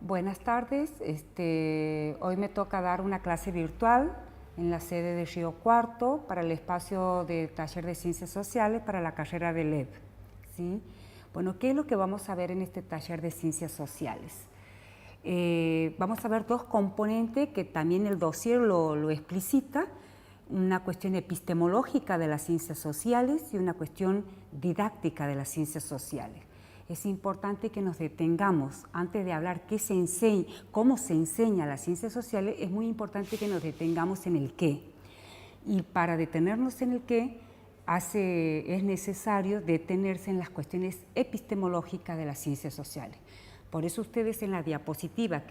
Buenas tardes. Hoy me toca dar una clase virtual en la sede de Río Cuarto para el espacio de taller de Ciencias Sociales para la carrera de LEB. ¿Sí? Bueno, ¿qué es lo que vamos a ver en este taller de Ciencias Sociales? Vamos a ver dos componentes que también el dossier lo explicita, una cuestión epistemológica de las ciencias sociales y una cuestión didáctica de las ciencias sociales. Es importante que nos detengamos, antes de hablar cómo se enseña las ciencias sociales, es muy importante que nos detengamos en el qué. Y para detenernos en el qué, es necesario detenerse en las cuestiones epistemológicas de las ciencias sociales. Por eso ustedes en la diapositiva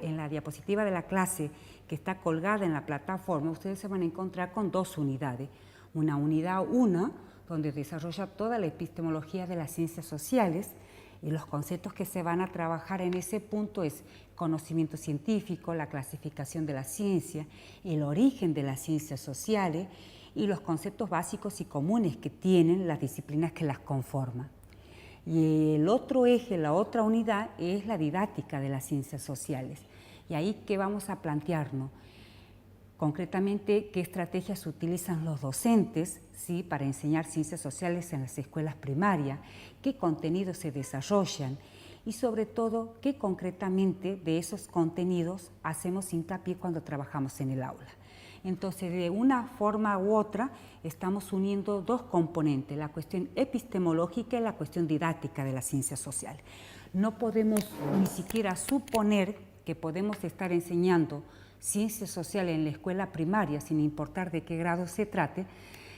en la diapositiva de la clase que está colgada en la plataforma, ustedes se van a encontrar con dos unidades. Una unidad 1, donde desarrolla toda la epistemología de las ciencias sociales, y los conceptos que se van a trabajar en ese punto es conocimiento científico, la clasificación de la ciencia, el origen de las ciencias sociales y los conceptos básicos y comunes que tienen las disciplinas que las conforman. Y el otro eje, la otra unidad, es la didáctica de las ciencias sociales. Y ahí, ¿qué vamos a plantearnos? Concretamente, ¿qué estrategias utilizan los docentes, ¿sí?, para enseñar ciencias sociales en las escuelas primarias? ¿Qué contenidos se desarrollan? Y sobre todo, ¿qué concretamente de esos contenidos hacemos hincapié cuando trabajamos en el aula? Entonces, de una forma u otra, estamos uniendo dos componentes, la cuestión epistemológica y la cuestión didáctica de las ciencias sociales. No podemos ni siquiera suponer que podemos estar enseñando ciencias sociales en la escuela primaria, sin importar de qué grado se trate,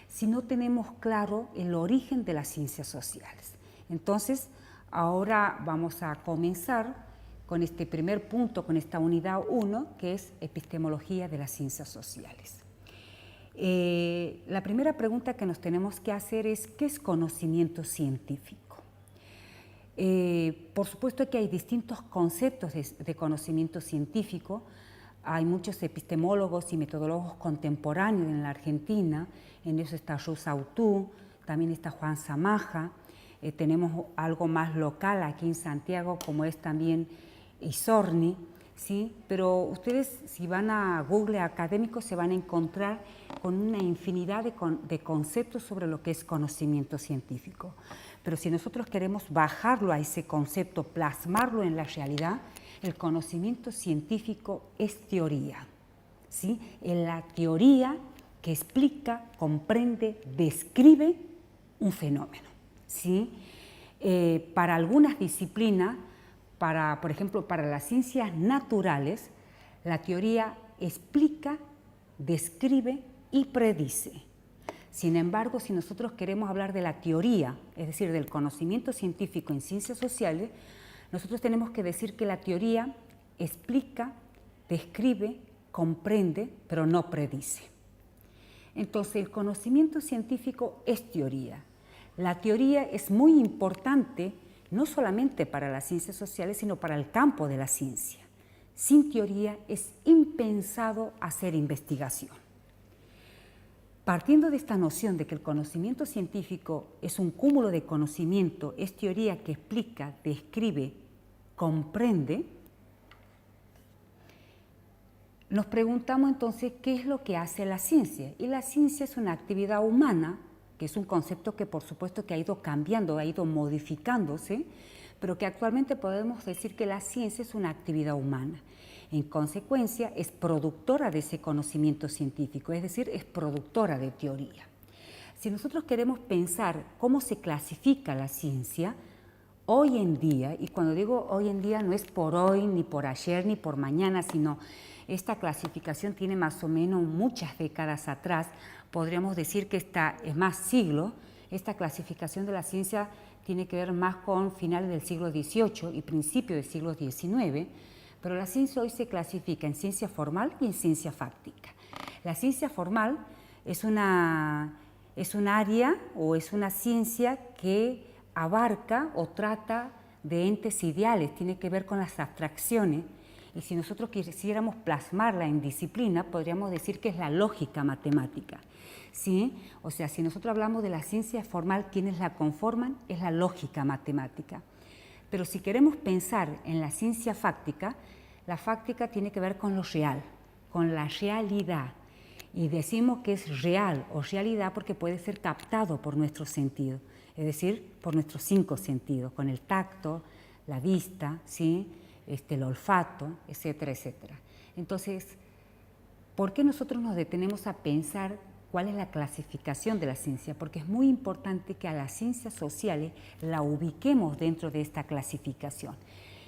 si no tenemos claro el origen de las ciencias sociales. Entonces, ahora vamos a comenzar con este primer punto, con esta unidad 1, que es epistemología de las ciencias sociales. La primera pregunta que nos tenemos que hacer es, ¿qué es conocimiento científico? Por supuesto que hay distintos conceptos de conocimiento científico. Hay muchos epistemólogos y metodólogos contemporáneos en la Argentina. En eso está Rosa Autú, también está Juan Zamaja. Tenemos algo más local aquí en Santiago, como es también Isorni, ¿sí? Pero ustedes, si van a Google académico, se van a encontrar con una infinidad de conceptos sobre lo que es conocimiento científico. Pero si nosotros queremos bajarlo a ese concepto, plasmarlo en la realidad, el conocimiento científico es teoría, ¿sí? Es la teoría que explica, comprende, describe un fenómeno, ¿sí? Para algunas disciplinas, por ejemplo, para las ciencias naturales, la teoría explica, describe y predice. Sin embargo, si nosotros queremos hablar de la teoría, es decir, del conocimiento científico en ciencias sociales, nosotros tenemos que decir que la teoría explica, describe, comprende, pero no predice. Entonces, el conocimiento científico es teoría. La teoría es muy importante no solamente para las ciencias sociales, sino para el campo de la ciencia. Sin teoría es impensado hacer investigación. Partiendo de esta noción de que el conocimiento científico es un cúmulo de conocimiento, es teoría que explica, describe, comprende, nos preguntamos entonces qué es lo que hace la ciencia. Y la ciencia es una actividad humana, que es un concepto que por supuesto que ha ido cambiando, ha ido modificándose, pero que actualmente podemos decir que la ciencia es una actividad humana. En consecuencia, es productora de ese conocimiento científico, es decir, es productora de teoría. Si nosotros queremos pensar cómo se clasifica la ciencia, hoy en día, y cuando digo hoy en día no es por hoy, ni por ayer, ni por mañana, sino esta clasificación tiene más o menos muchas décadas atrás, podríamos decir que es más siglo. Esta clasificación de la ciencia tiene que ver más con finales del siglo XVIII y principios del siglo XIX, pero la ciencia hoy se clasifica en ciencia formal y en ciencia fáctica. La ciencia formal es un área o es una ciencia que abarca o trata de entes ideales, tiene que ver con las abstracciones, y si nosotros quisiéramos plasmarla en disciplina, podríamos decir que es la lógica matemática, ¿sí? O sea, si nosotros hablamos de la ciencia formal, ¿quiénes la conforman? Es la lógica matemática. Pero si queremos pensar en la ciencia fáctica, la fáctica tiene que ver con lo real, con la realidad. Y decimos que es real o realidad porque puede ser captado por nuestros sentidos, es decir, por nuestros 5 sentidos, con el tacto, la vista, ¿sí? El olfato, etcétera, etcétera. Entonces, ¿por qué nosotros nos detenemos a pensar cuál es la clasificación de la ciencia? Porque es muy importante que a las ciencias sociales la ubiquemos dentro de esta clasificación.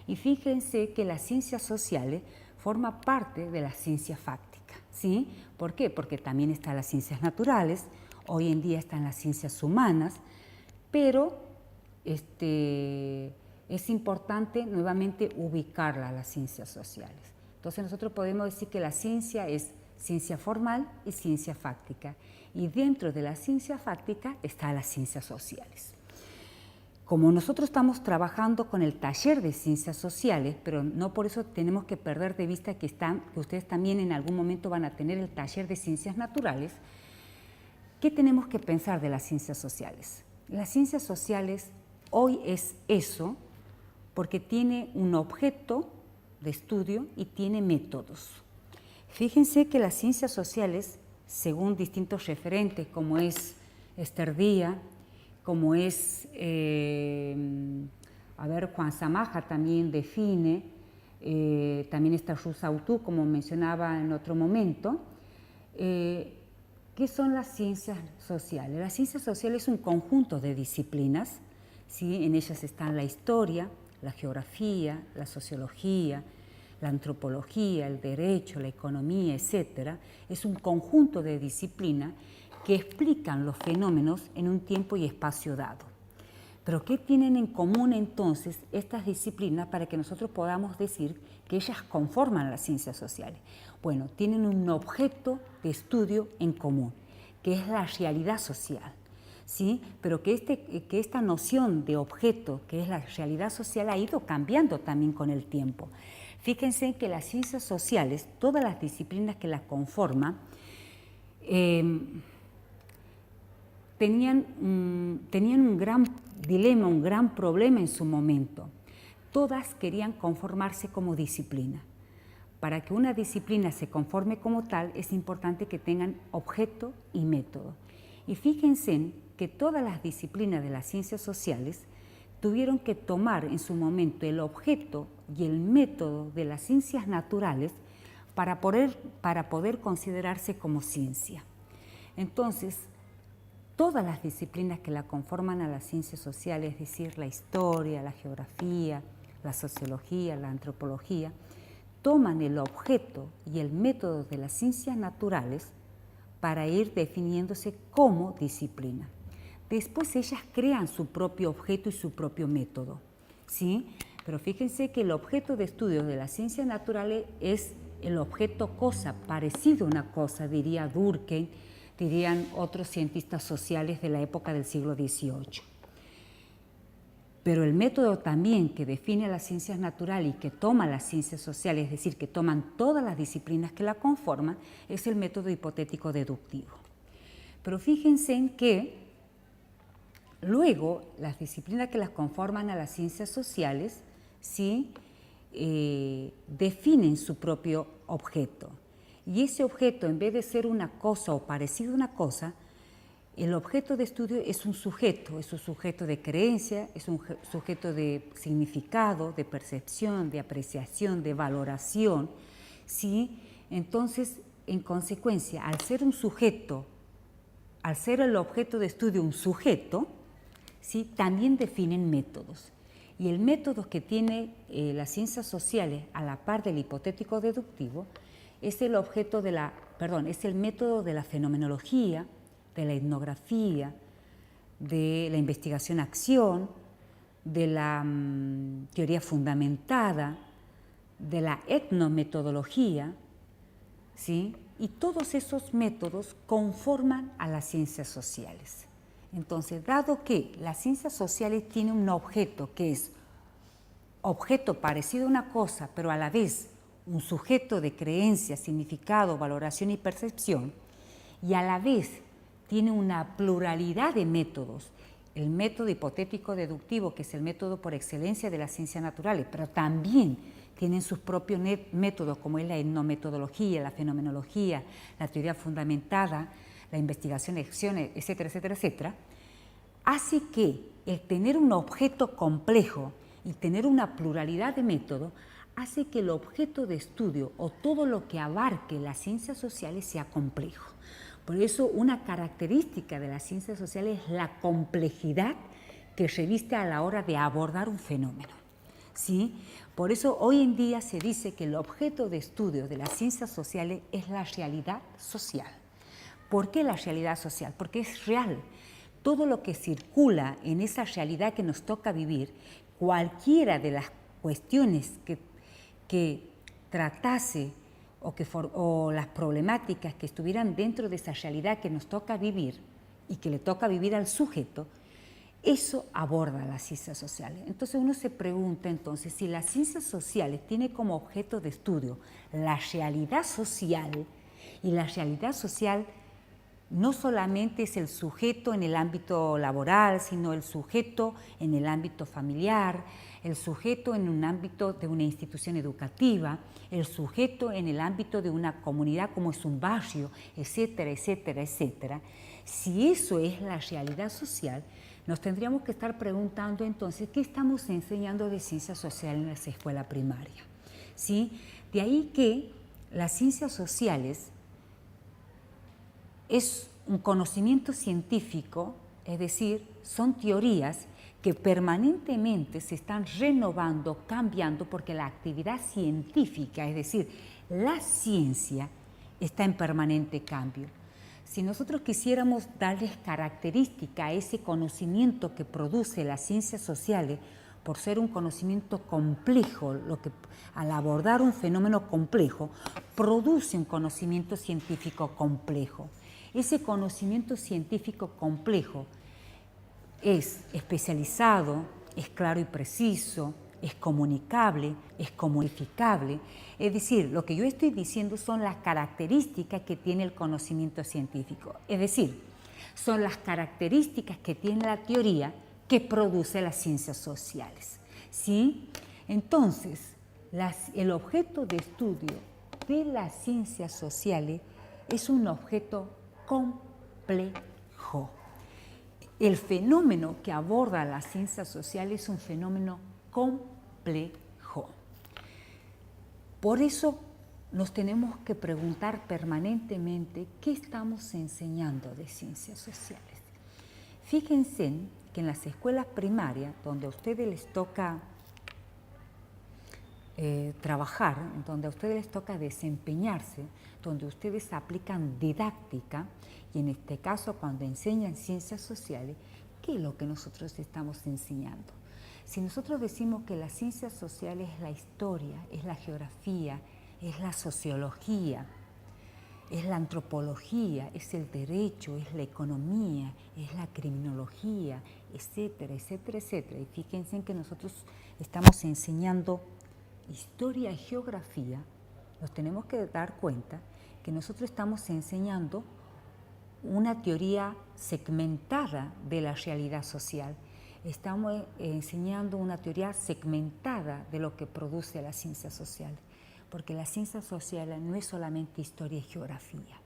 Y fíjense que las ciencias sociales forman parte de la ciencia fáctica, ¿sí? ¿Por qué? Porque también están las ciencias naturales, hoy en día están las ciencias humanas, pero es importante nuevamente ubicarla a las ciencias sociales. Entonces nosotros podemos decir que la ciencia es ciencia formal y ciencia fáctica, y dentro de la ciencia fáctica están las ciencias sociales. Como nosotros estamos trabajando con el taller de ciencias sociales, pero no por eso tenemos que perder de vista que ustedes también en algún momento van a tener el taller de ciencias naturales, ¿qué tenemos que pensar de las ciencias sociales? Las ciencias sociales hoy es eso porque tiene un objeto de estudio y tiene métodos. Fíjense que las ciencias sociales, según distintos referentes, como es Esther Díaz, como es, Juan Samaja también define, también está Ruth Autú, como mencionaba en otro momento. ¿Qué son las ciencias sociales? Las ciencias sociales es un conjunto de disciplinas, ¿sí? En ellas están la historia, la geografía, la sociología, la antropología, el derecho, la economía, etc. Es un conjunto de disciplinas que explican los fenómenos en un tiempo y espacio dado. Pero ¿qué tienen en común entonces estas disciplinas para que nosotros podamos decir que ellas conforman las ciencias sociales? Bueno, tienen un objeto de estudio en común, que es la realidad social, ¿sí? Pero que esta noción de objeto, que es la realidad social, ha ido cambiando también con el tiempo. Fíjense que las ciencias sociales, todas las disciplinas que las conforman, tenían un gran dilema, un gran problema en su momento. Todas querían conformarse como disciplina. Para que una disciplina se conforme como tal, es importante que tengan objeto y método. Y fíjense que todas las disciplinas de las ciencias sociales tuvieron que tomar en su momento el objeto y el método de las ciencias naturales para poder considerarse como ciencia. Entonces, todas las disciplinas que la conforman a las ciencias sociales, es decir, la historia, la geografía, la sociología, la antropología, toman el objeto y el método de las ciencias naturales para ir definiéndose como disciplina. Después ellas crean su propio objeto y su propio método, ¿sí? Pero fíjense que el objeto de estudio de las ciencias naturales es el objeto cosa, parecido a una cosa, diría Durkheim, dirían otros cientistas sociales de la época del siglo XVIII. Pero el método también que define las ciencias naturales y que toma las ciencias sociales, es decir, que toman todas las disciplinas que la conforman, es el método hipotético deductivo. Pero fíjense en que luego las disciplinas que las conforman a las ciencias sociales, ¿sí? Definen su propio objeto. Y ese objeto, en vez de ser una cosa o parecido a una cosa, el objeto de estudio es un sujeto de creencia, es un sujeto de significado, de percepción, de apreciación, de valoración, ¿sí? Entonces, en consecuencia, al ser un sujeto, al ser el objeto de estudio un sujeto, ¿sí? También definen métodos. Y el método que tiene las ciencias sociales a la par del hipotético deductivo es el método de la fenomenología, de la etnografía, de la investigación-acción, de la teoría fundamentada, de la etnometodología, ¿sí? Y todos esos métodos conforman a las ciencias sociales. Entonces, dado que las ciencias sociales tienen un objeto que es objeto parecido a una cosa, pero a la vez un sujeto de creencia, significado, valoración y percepción, y a la vez tiene una pluralidad de métodos, el método hipotético deductivo, que es el método por excelencia de las ciencias naturales, pero también tienen sus propios métodos, como es la etnometodología, la fenomenología, la teoría fundamentada, la investigación de acciones, etcétera, etcétera, etcétera, hace que el tener un objeto complejo y tener una pluralidad de métodos hace que el objeto de estudio o todo lo que abarque las ciencias sociales sea complejo. Por eso una característica de las ciencias sociales es la complejidad que reviste a la hora de abordar un fenómeno, ¿sí? Por eso hoy en día se dice que el objeto de estudio de las ciencias sociales es la realidad social. ¿Por qué la realidad social? Porque es real. Todo lo que circula en esa realidad que nos toca vivir, cualquiera de las cuestiones que tratase o las problemáticas que estuvieran dentro de esa realidad que nos toca vivir y que le toca vivir al sujeto, eso aborda las ciencias sociales. Entonces uno se pregunta entonces si las ciencias sociales tienen como objeto de estudio la realidad social, y la realidad social no solamente es el sujeto en el ámbito laboral, sino el sujeto en el ámbito familiar, el sujeto en un ámbito de una institución educativa, el sujeto en el ámbito de una comunidad como es un barrio, etcétera, etcétera, etcétera. Si eso es la realidad social, nos tendríamos que estar preguntando entonces qué estamos enseñando de ciencias sociales en la escuela primaria, ¿sí? De ahí que las ciencias sociales es un conocimiento científico, es decir, son teorías que permanentemente se están renovando, cambiando, porque la actividad científica, es decir, la ciencia, está en permanente cambio. Si nosotros quisiéramos darles característica a ese conocimiento que produce las ciencias sociales, por ser un conocimiento complejo, lo que al abordar un fenómeno complejo, produce un conocimiento científico complejo. Ese conocimiento científico complejo es especializado, es claro y preciso, es comunicable, es comunificable. Es decir, lo que yo estoy diciendo son las características que tiene el conocimiento científico. Es decir, son las características que tiene la teoría que produce las ciencias sociales, ¿sí? Entonces, el objeto de estudio de las ciencias sociales es un objeto complejo. El fenómeno que aborda las ciencias sociales es un fenómeno complejo. Por eso nos tenemos que preguntar permanentemente qué estamos enseñando de ciencias sociales. Fíjense que en las escuelas primarias, donde a ustedes les toca trabajar, donde a ustedes les toca desempeñarse, donde ustedes aplican didáctica, y en este caso cuando enseñan ciencias sociales, ¿qué es lo que nosotros estamos enseñando? Si nosotros decimos que las ciencias sociales es la historia, es la geografía, es la sociología, es la antropología, es el derecho, es la economía, es la criminología, etcétera, etcétera, etcétera. Y fíjense en que nosotros estamos enseñando historia y geografía, nos tenemos que dar cuenta que nosotros estamos enseñando una teoría segmentada de la realidad social. Estamos enseñando una teoría segmentada de lo que produce la ciencia social, porque la ciencia social no es solamente historia y geografía.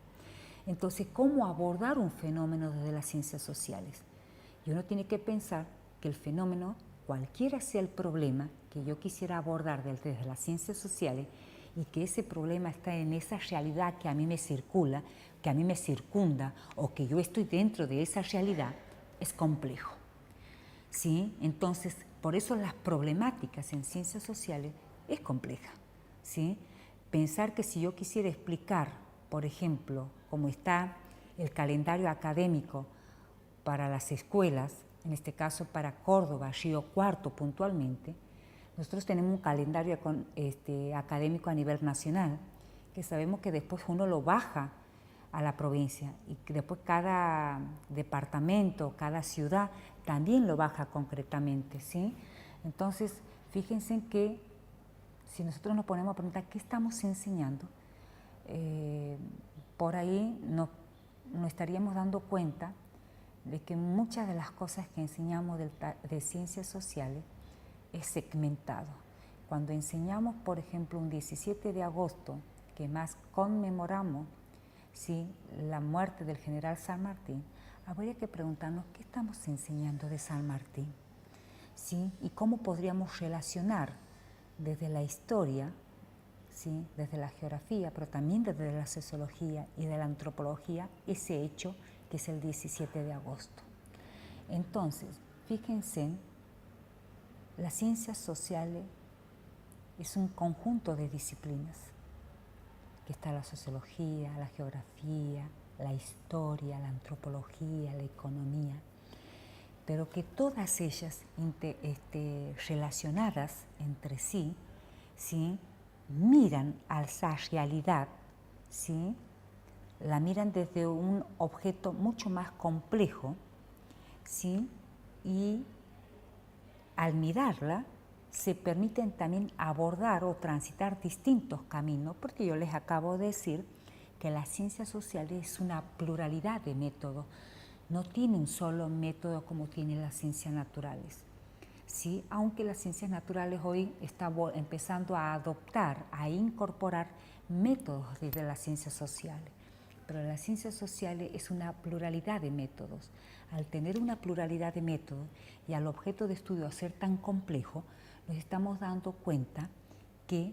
Entonces, ¿cómo abordar un fenómeno desde las ciencias sociales? Y uno tiene que pensar que el fenómeno, cualquiera sea el problema que yo quisiera abordar desde las ciencias sociales, y que ese problema está en esa realidad que a mí me circula, que a mí me circunda, o que yo estoy dentro de esa realidad, es complejo, ¿sí? Entonces, por eso las problemáticas en ciencias sociales es compleja, ¿sí? Pensar que si yo quisiera explicar, por ejemplo, cómo está el calendario académico para las escuelas, en este caso para Córdoba, Río Cuarto puntualmente, nosotros tenemos un calendario académico a nivel nacional, que sabemos que después uno lo baja a la provincia y que después cada departamento, cada ciudad también lo baja concretamente, ¿sí? Entonces, fíjense que si nosotros nos ponemos a preguntar qué estamos enseñando, por ahí nos estaríamos dando cuenta de que muchas de las cosas que enseñamos de ciencias sociales es segmentado. Cuando enseñamos, por ejemplo, un 17 de agosto, que más conmemoramos, ¿sí?, la muerte del general San Martín, habría que preguntarnos qué estamos enseñando de San Martín, ¿sí?, y cómo podríamos relacionar desde la historia, ¿sí?, desde la geografía, pero también desde la sociología y de la antropología, ese hecho que es el 17 de agosto. Entonces, fíjense, las ciencias sociales es un conjunto de disciplinas, que está la sociología, la geografía, la historia, la antropología, la economía, pero que todas ellas relacionadas entre sí, ¿sí?, miran a esa realidad, ¿sí?, la miran desde un objeto mucho más complejo, ¿sí?, y al mirarla se permiten también abordar o transitar distintos caminos, porque yo les acabo de decir que las ciencias sociales es una pluralidad de métodos, no tiene un solo método como tienen las ciencias naturales, ¿sí?, aunque las ciencias naturales hoy están empezando a adoptar, a incorporar métodos desde las ciencias sociales. Pero las ciencias sociales es una pluralidad de métodos. Al tener una pluralidad de métodos y al objeto de estudio ser tan complejo, nos estamos dando cuenta que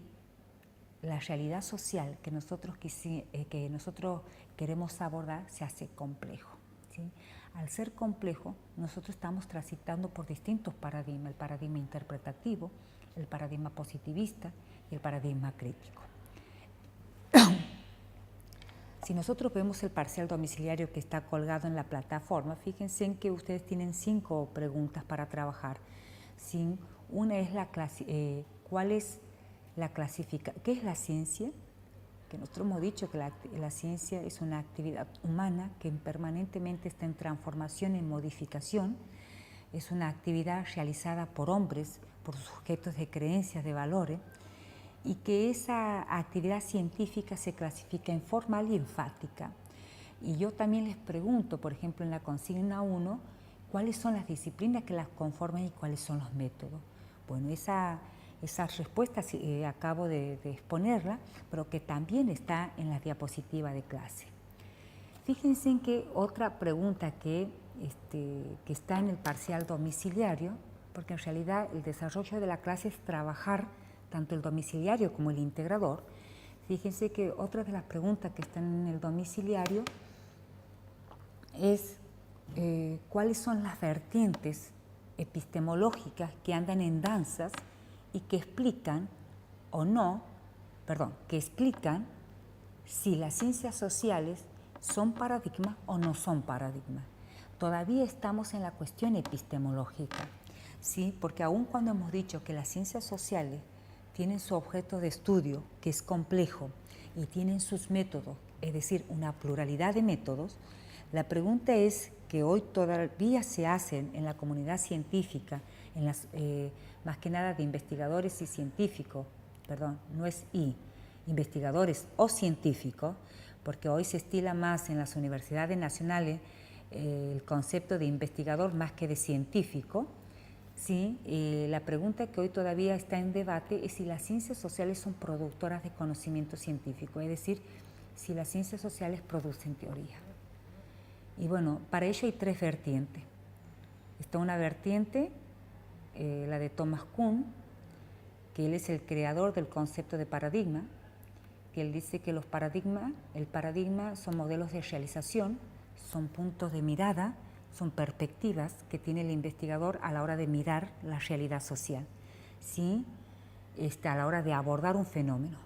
la realidad social que nosotros queremos abordar se hace complejo, ¿sí? Al ser complejo, nosotros estamos transitando por distintos paradigmas, el paradigma interpretativo, el paradigma positivista y el paradigma crítico. Si nosotros vemos el parcial domiciliario que está colgado en la plataforma, fíjense en que ustedes tienen 5 preguntas para trabajar. ¿Sí? Una es ¿cuál es la clasificación? ¿Qué es la ciencia? Que nosotros hemos dicho que la ciencia es una actividad humana que permanentemente está en transformación, en modificación. Es una actividad realizada por hombres, por sujetos de creencias, de valores, y que esa actividad científica se clasifica en formal y enfática. Y yo también les pregunto, por ejemplo, en la consigna 1, ¿cuáles son las disciplinas que las conforman y cuáles son los métodos? Bueno, esa respuesta acabo de exponerla, pero que también está en la diapositiva de clase. Fíjense en que otra pregunta que está en el parcial domiciliario, porque en realidad el desarrollo de la clase es trabajar tanto el domiciliario como el integrador. Fíjense que otra de las preguntas que están en el domiciliario es cuáles son las vertientes epistemológicas que andan en danzas y que explican si las ciencias sociales son paradigmas o no son paradigmas. Todavía estamos en la cuestión epistemológica, ¿sí? Porque aun cuando hemos dicho que las ciencias sociales tienen su objeto de estudio, que es complejo, y tienen sus métodos, es decir, una pluralidad de métodos, la pregunta es que hoy todavía se hacen en la comunidad científica, más que nada de investigadores y científicos, investigadores o científicos, porque hoy se estila más en las universidades nacionales el concepto de investigador más que de científico. Sí, la pregunta que hoy todavía está en debate es si las ciencias sociales son productoras de conocimiento científico, es decir, si las ciencias sociales producen teoría. Y bueno, para ello hay 3 vertientes. Está una vertiente, la de Thomas Kuhn, que él es el creador del concepto de paradigma, que él dice que el paradigma son modelos de realización, son puntos de mirada, son perspectivas que tiene el investigador a la hora de mirar la realidad social, ¿sí? A la hora de abordar un fenómeno.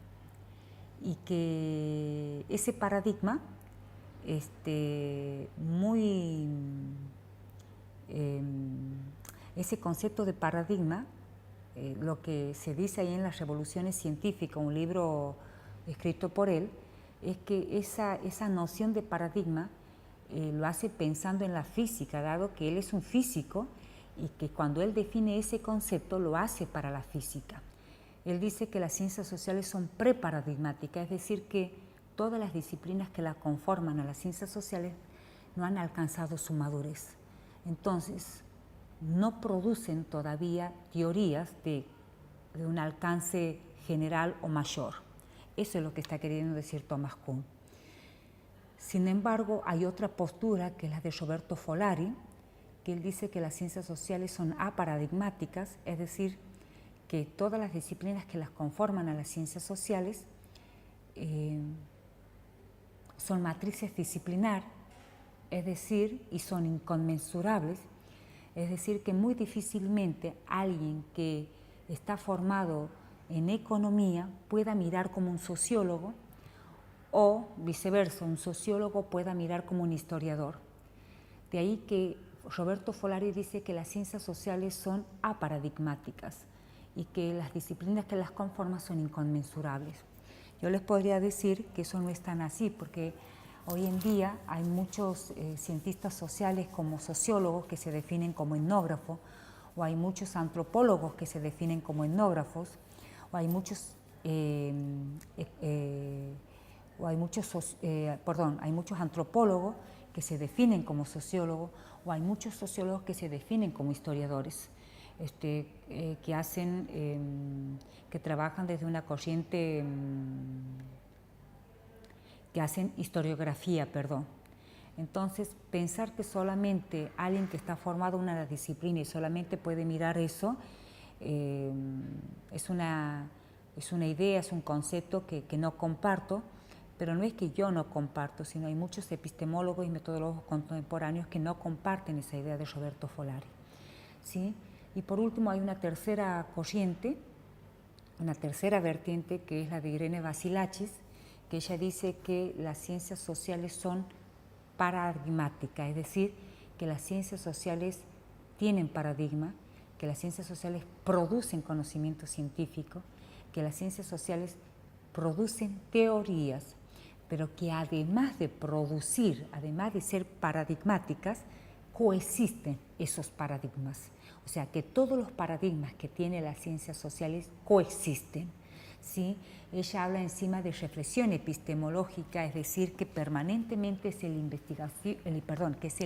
Y que ese paradigma, ese concepto de paradigma, lo que se dice ahí en las revoluciones científicas, un libro escrito por él, es que esa noción de paradigma lo hace pensando en la física, dado que él es un físico y que cuando él define ese concepto lo hace para la física. Él dice que las ciencias sociales son preparadigmáticas, es decir, que todas las disciplinas que las conforman a las ciencias sociales no han alcanzado su madurez. Entonces, no producen todavía teorías de un alcance general o mayor. Eso es lo que está queriendo decir Thomas Kuhn. Sin embargo, hay otra postura, que es la de Roberto Folari, que él dice que las ciencias sociales son aparadigmáticas, es decir, que todas las disciplinas que las conforman a las ciencias sociales son matrices disciplinar, es decir, y son inconmensurables, es decir, que muy difícilmente alguien que está formado en economía pueda mirar como un sociólogo o viceversa, un sociólogo pueda mirar como un historiador. De ahí que Roberto Folari dice que las ciencias sociales son aparadigmáticas y que las disciplinas que las conforman son inconmensurables. Yo les podría decir que eso no es tan así, porque hoy en día hay muchos cientistas sociales como sociólogos que se definen como etnógrafos, o hay muchos antropólogos que se definen como etnógrafos, o hay muchos antropólogos que se definen como sociólogos, o hay muchos sociólogos que se definen como historiadores, que trabajan desde una corriente, que hacen historiografía, perdón. Entonces, pensar que solamente alguien que está formado en una disciplina y solamente puede mirar eso, es una idea, es un concepto que no comparto, pero no es que yo no comparto, sino hay muchos epistemólogos y metodólogos contemporáneos que no comparten esa idea de Roberto Folari, ¿sí? Y por último hay una tercera corriente, una tercera vertiente, que es la de Irene Vasilachis, que ella dice que las ciencias sociales son paradigmáticas, es decir, que las ciencias sociales tienen paradigma, que las ciencias sociales producen conocimiento científico, que las ciencias sociales producen teorías, pero que además de producir, además de ser paradigmáticas, coexisten esos paradigmas. O sea, que todos los paradigmas que tienen las ciencias sociales coexisten, ¿sí? Ella habla encima de reflexión epistemológica, es decir, que permanentemente es el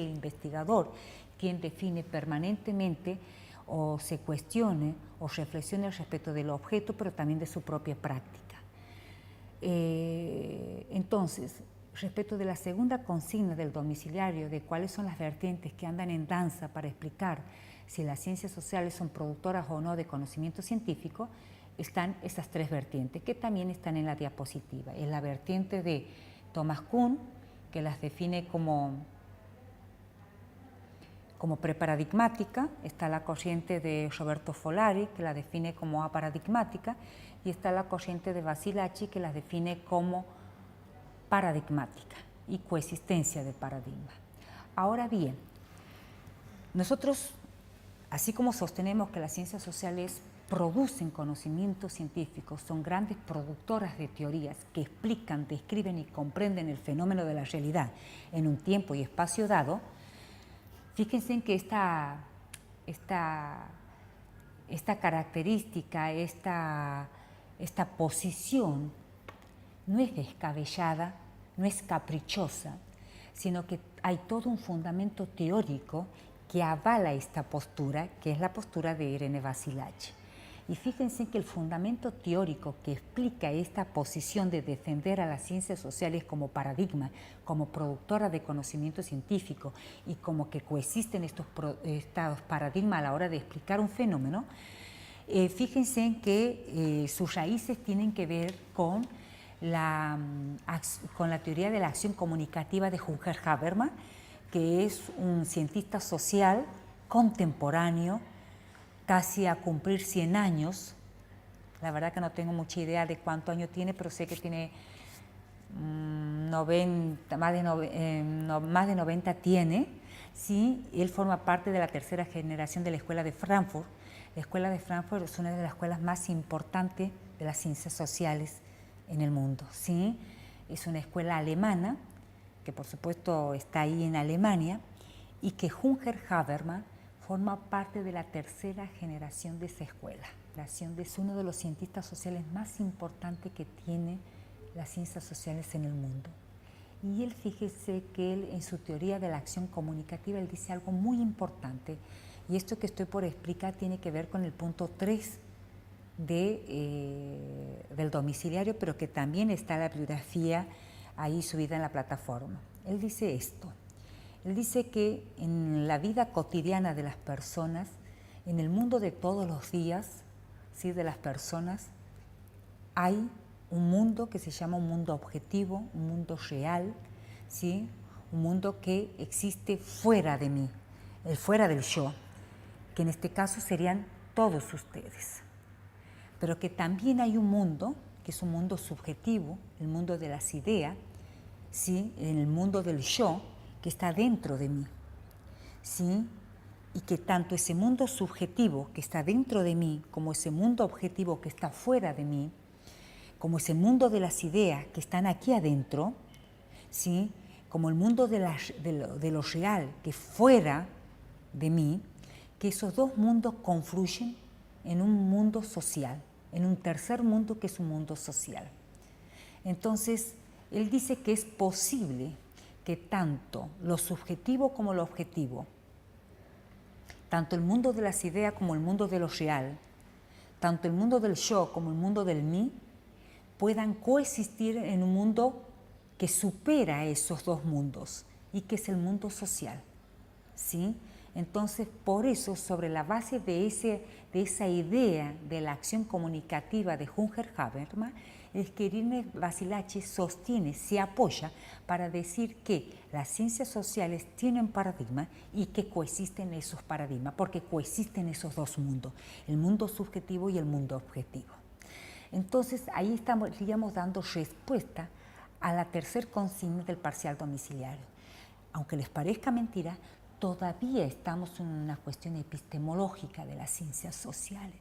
investigador quien define permanentemente o se cuestione o reflexione respecto del objeto, pero también de su propia práctica. Entonces, respecto de la segunda consigna del domiciliario, de cuáles son las vertientes que andan en danza para explicar si las ciencias sociales son productoras o no de conocimiento científico, están esas tres vertientes, que también están en la diapositiva. Es la vertiente de Thomas Kuhn, que las define como preparadigmática, está la corriente de Roberto Folari, que la define como aparadigmática, y está la corriente de Vasilachis, que las define como paradigmática y coexistencia de paradigmas. Ahora bien, nosotros, así como sostenemos que las ciencias sociales producen conocimientos científicos, son grandes productoras de teorías que explican, describen y comprenden el fenómeno de la realidad en un tiempo y espacio dado, fíjense en que esta característica, esta posición no es descabellada, no es caprichosa, sino que hay todo un fundamento teórico que avala esta postura, que es la postura de Irene Vasilachis. Y fíjense que el fundamento teórico que explica esta posición de defender a las ciencias sociales como paradigma, como productora de conocimiento científico y como que coexisten estos paradigmas a la hora de explicar un fenómeno, fíjense que sus raíces tienen que ver con la teoría de la acción comunicativa de Junger Habermas, que es un cientista social contemporáneo, casi a cumplir 100 años. La verdad que no tengo mucha idea de cuántos años tiene, pero sé que tiene más de 90 tiene, ¿sí? Él forma parte de la tercera generación de la Escuela de Frankfurt. La Escuela de Frankfurt es una de las escuelas más importantes de las ciencias sociales en el mundo, ¿sí? Es una escuela alemana, que por supuesto está ahí en Alemania, y que Junger Habermas forma parte de la tercera generación de esa escuela. Es uno de los cientistas sociales más importantes que tiene las ciencias sociales en el mundo. Y él, fíjese que él en su teoría de la acción comunicativa, él dice algo muy importante, y esto que estoy por explicar tiene que ver con el punto 3 del domiciliario, pero que también está la bibliografía ahí subida en la plataforma. Él dice esto, él dice que en la vida cotidiana de las personas, en el mundo de todos los días, ¿sí?, de las personas, hay un mundo que se llama un mundo objetivo, un mundo real, ¿sí?, un mundo que existe fuera de mí, fuera del yo, que en este caso serían todos ustedes. Pero que también hay un mundo, que es un mundo subjetivo, el mundo de las ideas, ¿sí?, en el mundo del yo, que está dentro de mí, ¿sí?, y que tanto ese mundo subjetivo que está dentro de mí, como ese mundo objetivo que está fuera de mí, como ese mundo de las ideas que están aquí adentro, ¿sí?, como el mundo de lo real que fuera de mí, que esos dos mundos confluyen en un mundo social, en un tercer mundo que es un mundo social. Entonces, él dice que es posible que tanto lo subjetivo como lo objetivo, tanto el mundo de las ideas como el mundo de lo real, tanto el mundo del yo como el mundo del mí, puedan coexistir en un mundo que supera esos dos mundos y que es el mundo social, ¿sí? Entonces, por eso, sobre la base de esa idea de la acción comunicativa de Junger Habermas, es que Irene Basilache sostiene, se apoya para decir que las ciencias sociales tienen paradigmas y que coexisten esos paradigmas, porque coexisten esos dos mundos, el mundo subjetivo y el mundo objetivo. Entonces, ahí estaríamos dando respuesta a la tercera consigna del parcial domiciliario. Aunque les parezca mentira, todavía estamos en una cuestión epistemológica de las ciencias sociales.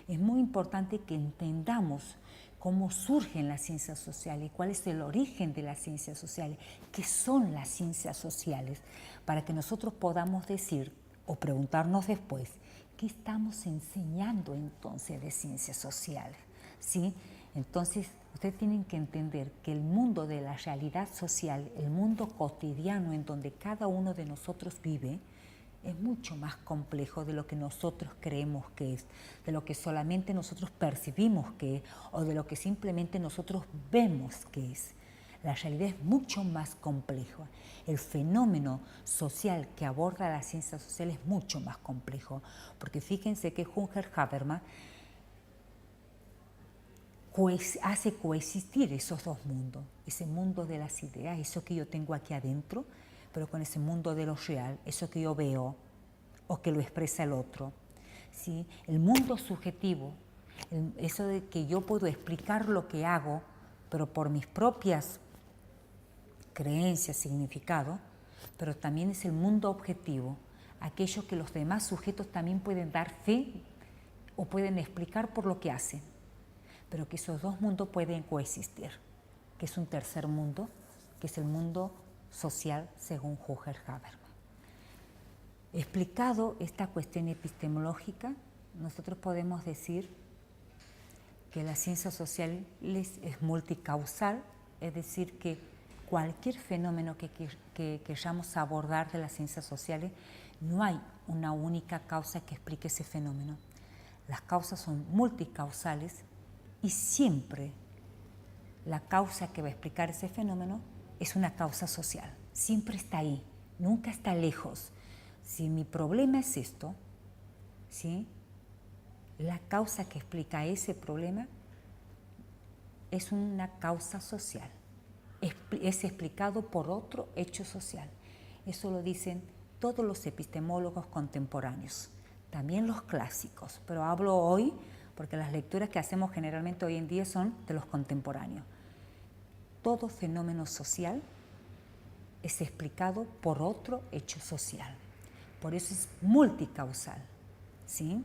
Es muy importante que entendamos cómo surgen las ciencias sociales, cuál es el origen de las ciencias sociales, qué son las ciencias sociales, para que nosotros podamos decir o preguntarnos después, ¿qué estamos enseñando entonces de ciencias sociales? ¿Sí? Entonces, ustedes tienen que entender que el mundo de la realidad social, el mundo cotidiano en donde cada uno de nosotros vive, es mucho más complejo de lo que nosotros creemos que es, de lo que solamente nosotros percibimos que es, o de lo que simplemente nosotros vemos que es. La realidad es mucho más compleja. El fenómeno social que aborda la ciencia social es mucho más complejo, porque fíjense que Junger Habermas hace coexistir esos dos mundos, ese mundo de las ideas, eso que yo tengo aquí adentro, pero con ese mundo de lo real, eso que yo veo o que lo expresa el otro, ¿sí? El mundo subjetivo, eso de que yo puedo explicar lo que hago, pero por mis propias creencias, significado, pero también es el mundo objetivo, aquello que los demás sujetos también pueden dar fe o pueden explicar por lo que hacen, pero que esos dos mundos pueden coexistir, que es un tercer mundo, que es el mundo social según Junger Habermas. Explicado esta cuestión epistemológica, nosotros podemos decir que la ciencia social es multicausal, es decir, que cualquier fenómeno que queramos abordar de las ciencias sociales, no hay una única causa que explique ese fenómeno. Las causas son multicausales y siempre la causa que va a explicar ese fenómeno es una causa social. Siempre está ahí, nunca está lejos. Si mi problema es esto, ¿sí?, la causa que explica ese problema es una causa social. Es explicado por otro hecho social. Eso lo dicen todos los epistemólogos contemporáneos, también los clásicos, pero hablo hoy porque las lecturas que hacemos generalmente hoy en día son de los contemporáneos. Todo fenómeno social es explicado por otro hecho social. Por eso es multicausal, ¿sí?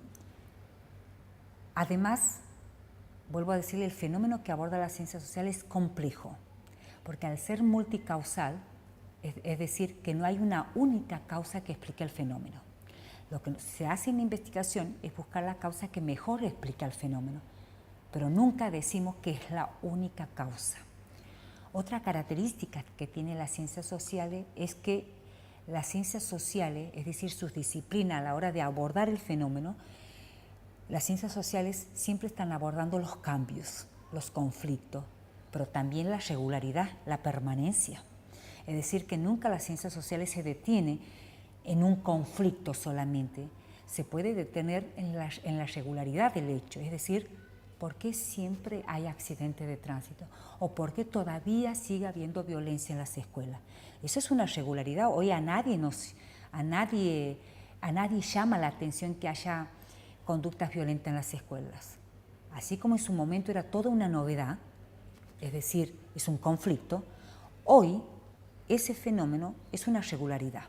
Además, vuelvo a decirle, el fenómeno que aborda la ciencia social es complejo, porque al ser multicausal, es decir, que no hay una única causa que explique el fenómeno. Lo que se hace en la investigación es buscar la causa que mejor explica el fenómeno, pero nunca decimos que es la única causa. Otra característica que tiene las ciencias sociales es que las ciencias sociales, es decir, sus disciplinas a la hora de abordar el fenómeno, las ciencias sociales siempre están abordando los cambios, los conflictos, pero también la regularidad, la permanencia. Es decir, que nunca las ciencias sociales se detienen en un conflicto solamente, se puede detener en la regularidad del hecho, es decir, ¿por qué siempre hay accidentes de tránsito? ¿O por qué todavía sigue habiendo violencia en las escuelas? Eso es una regularidad. Hoy a nadie llama la atención que haya conductas violentas en las escuelas. Así como en su momento era toda una novedad, es decir, es un conflicto, hoy ese fenómeno es una regularidad.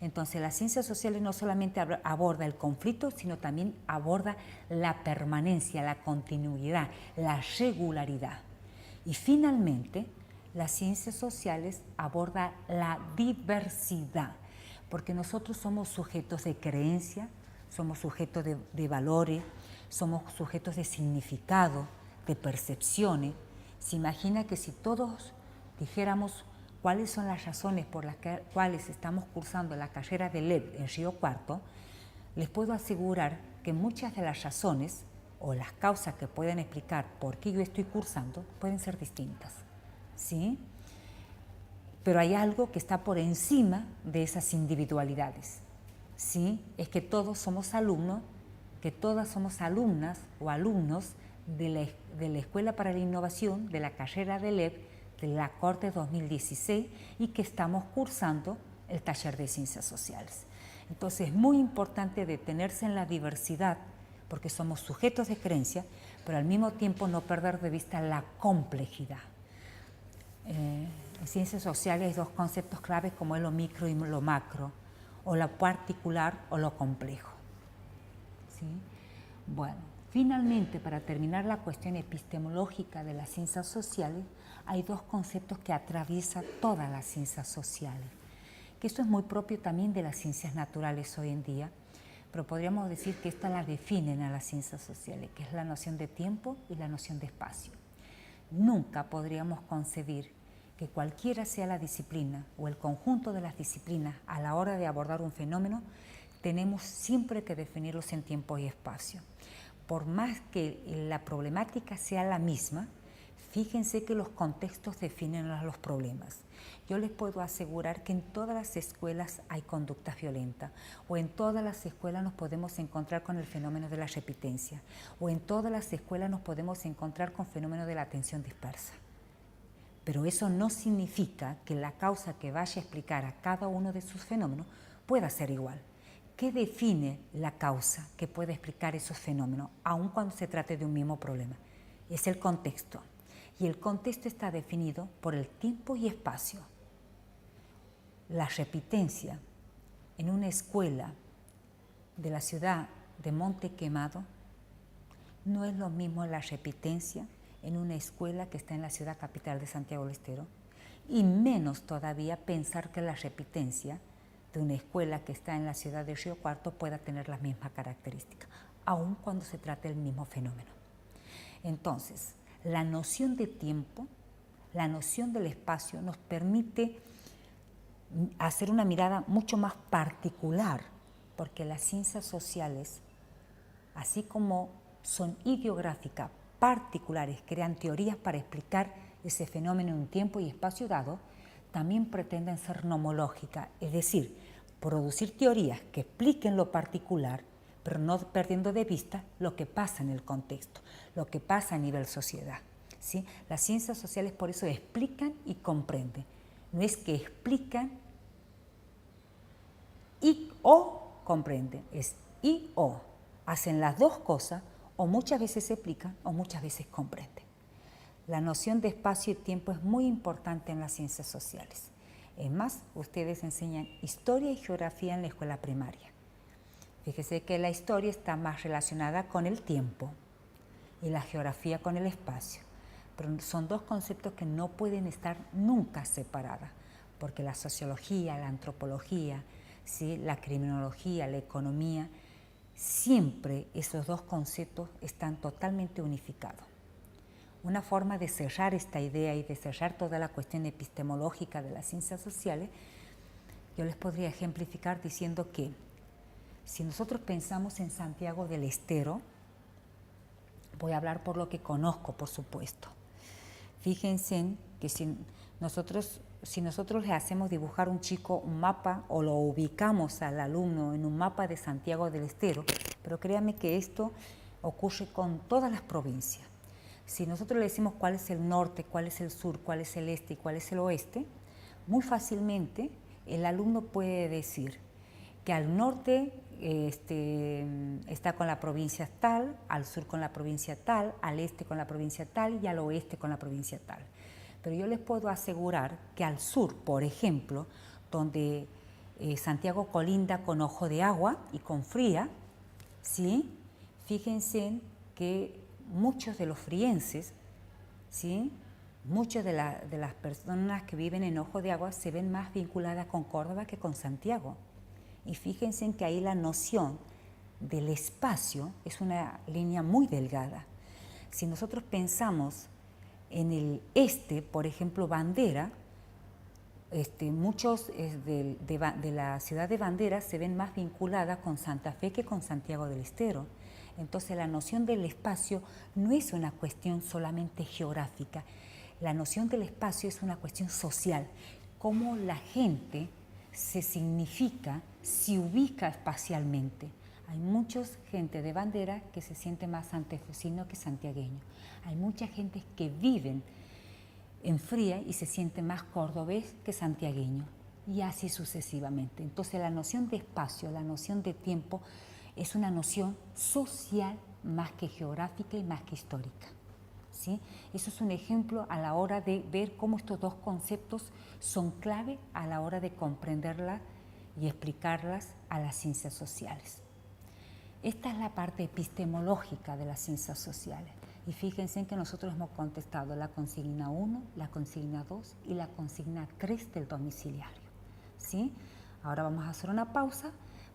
Entonces, las ciencias sociales no solamente aborda el conflicto, sino también aborda la permanencia, la continuidad, la regularidad. Y finalmente, las ciencias sociales aborda la diversidad, porque nosotros somos sujetos de creencia, somos sujetos de valores, somos sujetos de significado, de percepciones. Se imagina que si todos dijéramos cuáles son las razones por las cuales estamos cursando la carrera de LEB en Río Cuarto, les puedo asegurar que muchas de las razones o las causas que pueden explicar por qué yo estoy cursando pueden ser distintas, ¿sí? Pero hay algo que está por encima de esas individualidades, ¿sí? Es que todos somos alumnos, que todas somos alumnas o alumnos de la Escuela para la Innovación, de la carrera de LEB, de la Corte 2016 y que estamos cursando el taller de Ciencias Sociales. Entonces es muy importante detenerse en la diversidad porque somos sujetos de creencia, pero al mismo tiempo no perder de vista la complejidad. En Ciencias Sociales hay dos conceptos claves como es lo micro y lo macro, o lo particular o lo complejo. ¿Sí? Bueno, finalmente, para terminar la cuestión epistemológica de las ciencias sociales, hay dos conceptos que atraviesan todas las ciencias sociales, que esto es muy propio también de las ciencias naturales hoy en día, pero podríamos decir que estas las definen a las ciencias sociales, que es la noción de tiempo y la noción de espacio. Nunca podríamos concebir que cualquiera sea la disciplina o el conjunto de las disciplinas a la hora de abordar un fenómeno, tenemos siempre que definirlos en tiempo y espacio. Por más que la problemática sea la misma, fíjense que los contextos definen los problemas. Yo les puedo asegurar que en todas las escuelas hay conductas violentas, o en todas las escuelas nos podemos encontrar con el fenómeno de la repitencia, o en todas las escuelas nos podemos encontrar con el fenómeno de la atención dispersa. Pero eso no significa que la causa que vaya a explicar a cada uno de sus fenómenos pueda ser igual. ¿Qué define la causa que puede explicar esos fenómenos, aun cuando se trate de un mismo problema? Es el contexto. Y el contexto está definido por el tiempo y espacio. La repitencia en una escuela de la ciudad de Monte Quemado no es lo mismo la repitencia en una escuela que está en la ciudad capital de Santiago del Estero, y menos todavía pensar que la repitencia de una escuela que está en la ciudad de Río Cuarto pueda tener las mismas características, aun cuando se trate del mismo fenómeno. Entonces, la noción de tiempo, la noción del espacio nos permite hacer una mirada mucho más particular, porque las ciencias sociales, así como son ideográficas particulares, crean teorías para explicar ese fenómeno en un tiempo y espacio dado, también pretenden ser nomológicas, es decir, producir teorías que expliquen lo particular, pero no perdiendo de vista lo que pasa en el contexto, lo que pasa a nivel sociedad, ¿sí? Las ciencias sociales por eso explican y comprenden. No es que explican y o comprenden, es y o. Hacen las dos cosas, o muchas veces explican o muchas veces comprenden. La noción de espacio y tiempo es muy importante en las ciencias sociales. Es más, ustedes enseñan historia y geografía en la escuela primaria. Fíjese que la historia está más relacionada con el tiempo y la geografía con el espacio, pero son dos conceptos que no pueden estar nunca separados, porque la sociología, la antropología, ¿sí?, la criminología, la economía, siempre esos dos conceptos están totalmente unificados. una forma de cerrar esta idea y de cerrar toda la cuestión epistemológica de las ciencias sociales, yo les podría ejemplificar diciendo que si nosotros pensamos en Santiago del Estero, voy a hablar por lo que conozco, por supuesto. Fíjense en que si nosotros le hacemos dibujar a un chico un mapa o lo ubicamos al alumno en un mapa de Santiago del Estero, pero créanme que esto ocurre con todas las provincias. Si nosotros le decimos cuál es el norte, cuál es el sur, cuál es el este y cuál es el oeste, muy fácilmente el alumno puede decir que al norte está con la provincia tal, al sur con la provincia tal, al este con la provincia tal y al oeste con la provincia tal. Pero yo les puedo asegurar que al sur, por ejemplo, donde Santiago colinda con Ojo de Agua y con Fría, ¿sí? Fíjense que muchos de los frienses, ¿sí? Muchas de las personas que viven en Ojo de Agua se ven más vinculadas con Córdoba que con Santiago. Y fíjense en que ahí la noción del espacio es una línea muy delgada. Si nosotros pensamos en el este, por ejemplo, Bandera, muchos de la ciudad de Bandera se ven más vinculadas con Santa Fe que con Santiago del Estero. Entonces la noción del espacio no es una cuestión solamente geográfica, la noción del espacio es una cuestión social, cómo la gente se significa, se ubica espacialmente. Hay mucha gente de Bandera que se siente más santafesino que santiagueño. Hay mucha gente que viven en Fría y se siente más cordobés que santiagueño, y así sucesivamente. Entonces la noción de espacio, la noción de tiempo, es una noción social más que geográfica y más que histórica. ¿Sí? Eso es un ejemplo a la hora de ver cómo estos dos conceptos son clave a la hora de comprenderlas y explicarlas a las ciencias sociales. Esta es la parte epistemológica de las ciencias sociales. Y fíjense en que nosotros hemos contestado la consigna 1, la consigna 2 y la consigna 3 del domiciliario. ¿Sí? Ahora vamos a hacer una pausa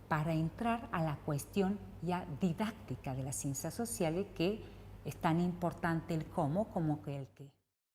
para entrar a la cuestión ya didáctica de las ciencias sociales, que es tan importante el cómo como que el qué.